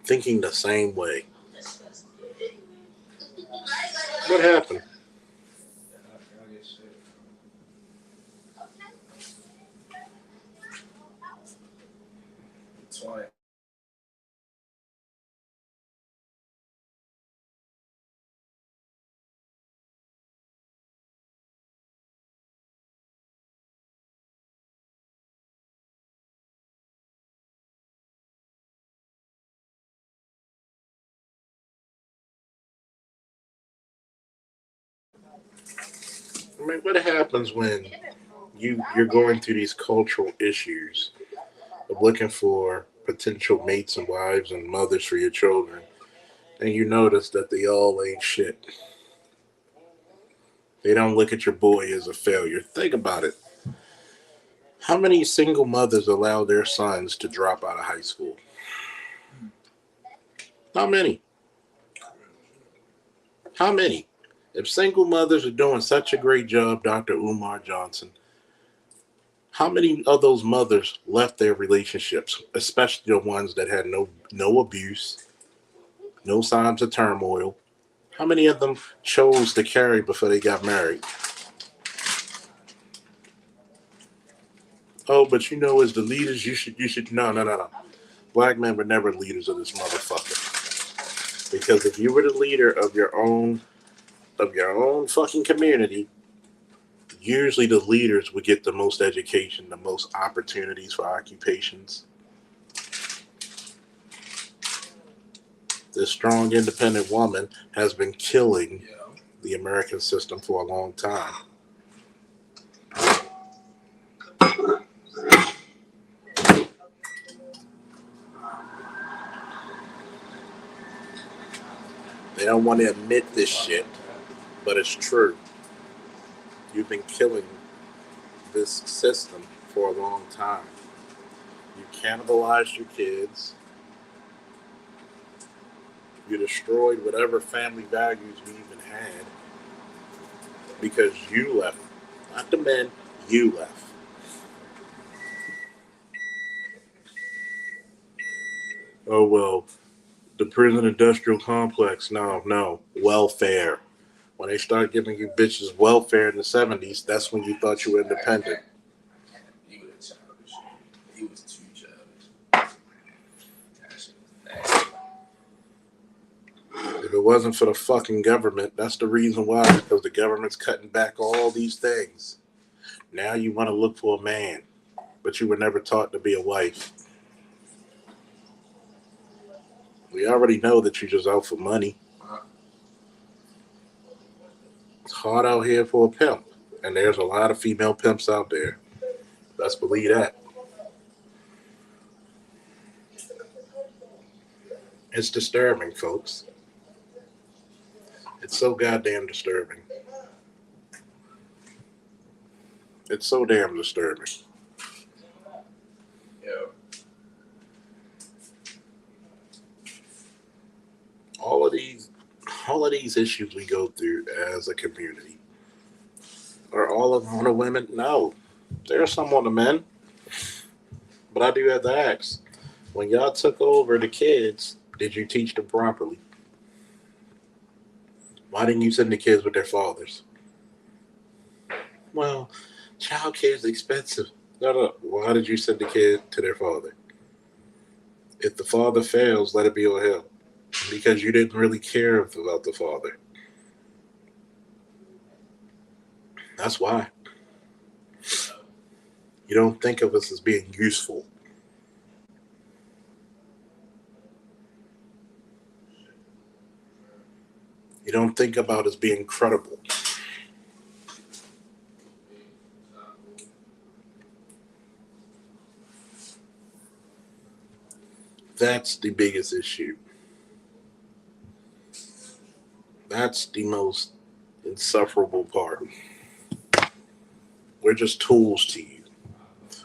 thinking the same way. What happened? I get shit. It's funny. I mean, what happens when you're going through these cultural issues of looking for potential mates and wives and mothers for your children, and you notice that they all ain't shit. They don't look at your boy as a failure. Think about it. How many single mothers allow their sons to drop out of high school? How many? How many? If single mothers are doing such a great job, Dr. Umar Johnson, how many of those mothers left their relationships, especially the ones that had no abuse, no signs of turmoil? How many of them chose to carry before they got married? Oh, but you know, as the leaders, you should no. Black men were never leaders of this motherfucker. Because if you were the leader of your own fucking community, usually the leaders would get the most education, the most opportunities for occupations. This strong, independent woman has been killing Yeah. the American system for a long time. They don't want to admit this shit, but it's true. You've been killing this system for a long time. You cannibalized your kids. You destroyed whatever family values we even had because you left. Not the men, you left. Oh, well, the prison industrial complex. No. Welfare. When they start giving you bitches welfare in the 70s, that's when you thought you were independent. He was childish. He was too childish. That shit was nasty. If it wasn't for the fucking government, that's the reason why, because the government's cutting back all these things. Now you want to look for a man, but you were never taught to be a wife. We already know that you're just out for money. It's hard out here for a pimp, and there's a lot of female pimps out there. Let's believe that. It's disturbing, folks. It's so goddamn disturbing. It's so damn disturbing. Yeah. All of these, all of these issues we go through as a community are all of them on the women. No, there are some on the men, but I do have to ask: when y'all took over the kids, did you teach them properly? Why didn't you send the kids with their fathers? Well, child care is expensive. No. Why did you send the kid to their father? If the father fails, let it be on him. Because you didn't really care about the father. That's why. You don't think of us as being useful. You don't think about us being credible. That's the biggest issue. That's the most insufferable part. We're just tools to you.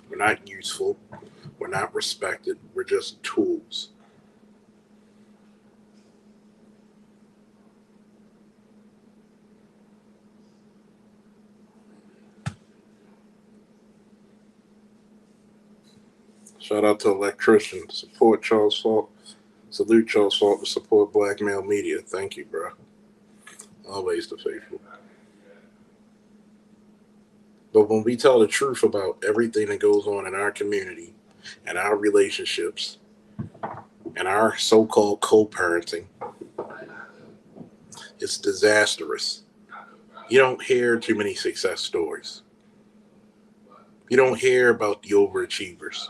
We're not useful. We're not respected. We're just tools. Shout out to electricians. Support Charles Falk. Salute Charles Falk to support black male media. Thank you, bro. Always the faithful. But when we tell the truth about everything that goes on in our community and our relationships and our so-called co-parenting, it's disastrous. You don't hear too many success stories. You don't hear about the overachievers.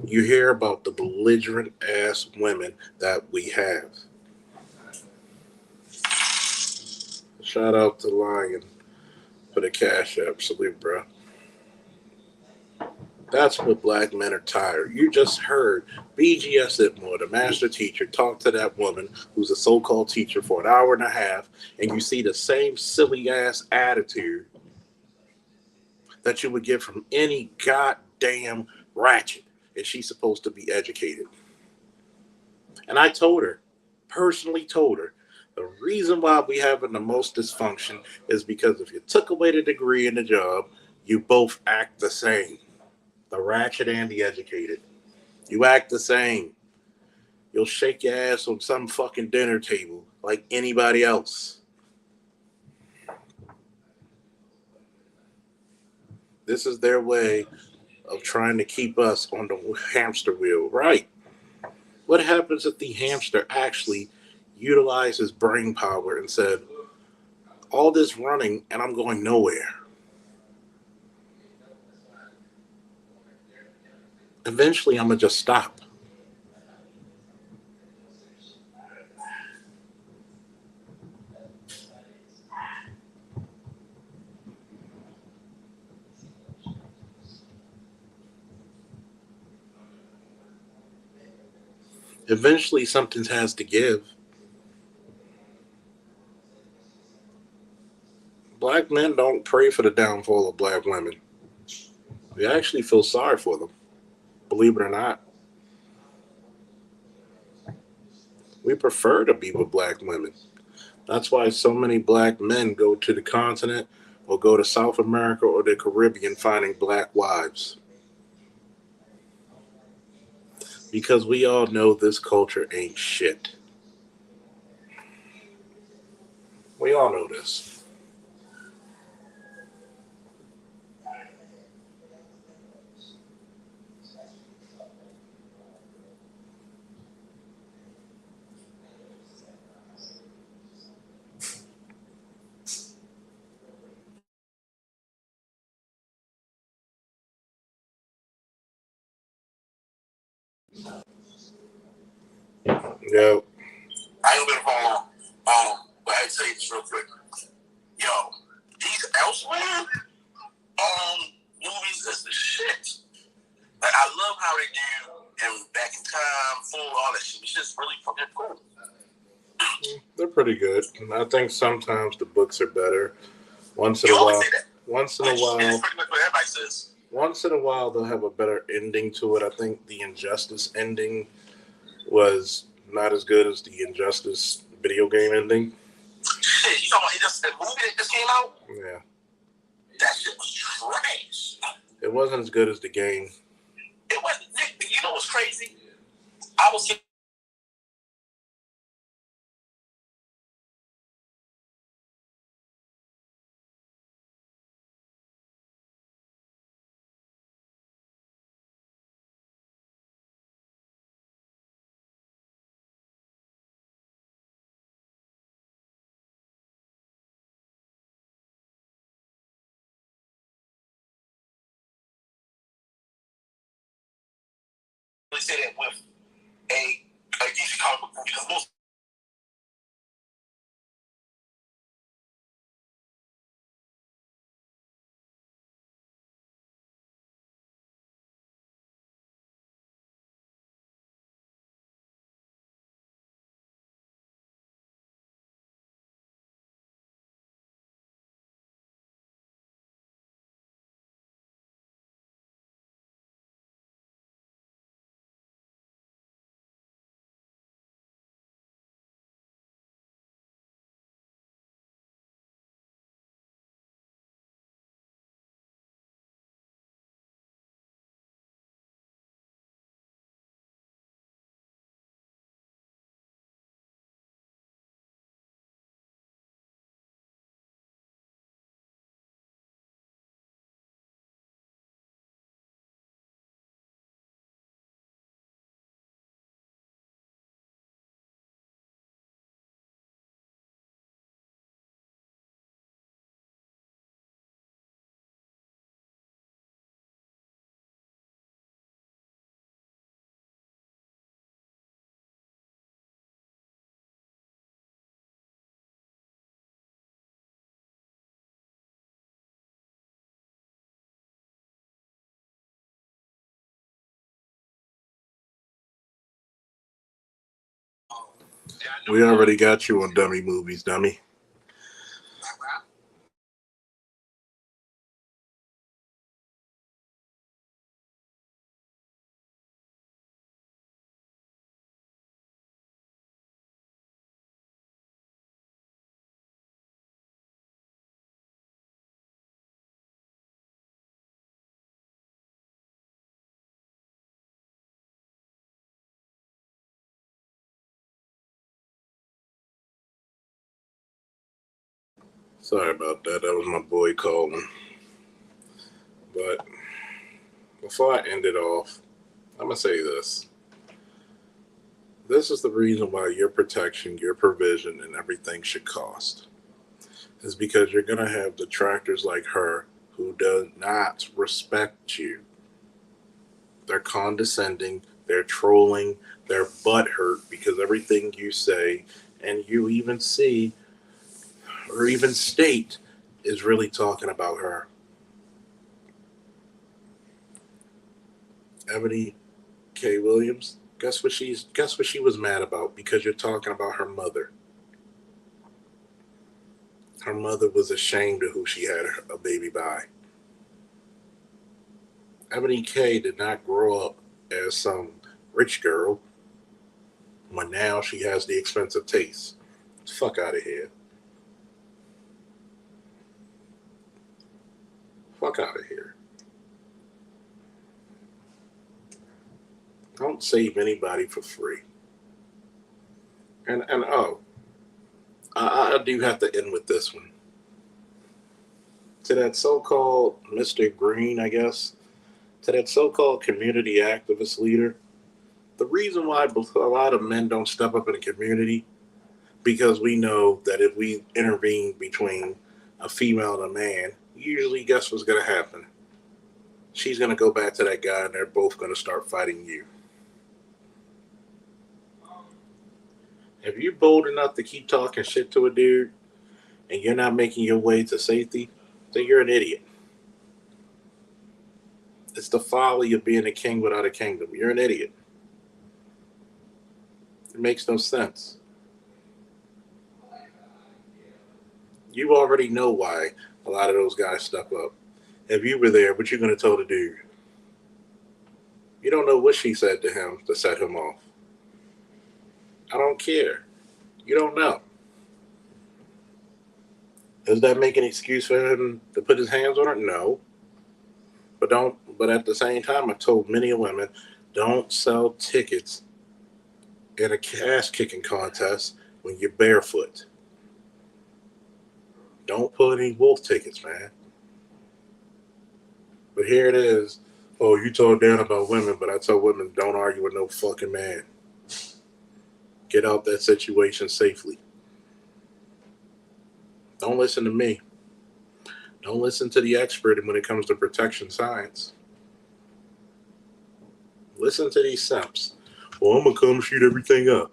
You hear about the belligerent ass women that we have. Shout out to Lion for the cash app. Salute, bro. That's what black men are tired. You just heard BGS Itmore, the master teacher, talk to that woman who's a so-called teacher for an hour and a half, and you see the same silly ass attitude that you would get from any goddamn ratchet, and she's supposed to be educated. And I told her, personally told her, the reason why we having the most dysfunction is because if you took away the degree and the job, you both act the same. The ratchet and the educated. You act the same. You'll shake your ass on some fucking dinner table like anybody else. This is their way of trying to keep us on the hamster wheel, right? What happens if the hamster actually utilized his brain power and said, all this running and I'm going nowhere? Eventually, I'm going to just stop. Eventually, something has to give. Black men don't pray for the downfall of black women. We actually feel sorry for them, believe it or not. We prefer to be with black women. That's why so many black men go to the continent or go to South America or the Caribbean finding black wives. Because we all know this culture ain't shit. We all know this. Yo, I ain't been for long. But I'd say this real quick. Yo, these elsewhere movies is the shit. Like I love how they do and Back in Time, Full, all that shit. It's just really fucking cool. They're pretty good. And I think sometimes the books are better. Once in a while. Once in a while. It's pretty much what everybody says. Once in a while they'll have a better ending to it. I think the Injustice ending was not as good as the Injustice video game ending. Shit, you talking about the movie that just came out? Yeah. That shit was trash. It wasn't as good as the game. It wasn't. You know what's crazy? I was. Say that with a We already got you on dummy movies, dummy. Sorry about that. That was my boy calling. But before I end it off, I'm going to say this. This is the reason why your protection, your provision, and everything should cost. Is because you're going to have detractors like her who do not respect you. They're condescending, they're trolling, they're butthurt because everything you say and you even see or even state is really talking about her. Ebony K. Williams, guess what she was mad about because you're talking about her mother. Her mother was ashamed of who she had a baby by. Ebony K did not grow up as some rich girl when now she has the expensive taste. Fuck out of here. Fuck out of here. Don't save anybody for free. And oh, I do have to end with this one. To that so-called Mr. Green, I guess, to that so-called community activist leader, the reason why a lot of men don't step up in the community because we know that if we intervene between a female and a man, usually guess what's going to happen? She's going to go back to that guy and they're both going to start fighting you. If you're bold enough to keep talking shit to a dude and you're not making your way to safety, then you're an idiot. It's the folly of being a king without a kingdom. You're an idiot. It makes no sense. You already know why a lot of those guys step up. If you were there, what you going to tell the dude? You don't know what she said to him to set him off. I don't care. You don't know. Does that make an excuse for him to put his hands on her? No. But don't. But at the same time, I told many women, don't sell tickets in a ass kicking contest when you're barefoot. Don't put any wolf tickets, man. But here it is. Oh, you told Dan about women, but I tell women don't argue with no fucking man. Get out that situation safely. Don't listen to me. Don't listen to the expert when it comes to protection science. Listen to these simps. Well, I'm gonna come shoot everything up.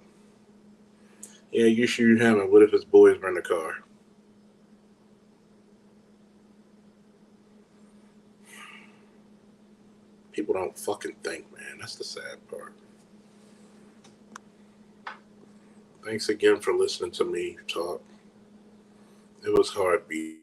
Yeah, you shoot him, and what if his boys were in the car? People don't fucking think, man. That's the sad part. Thanks again for listening to me talk. It was hard beat.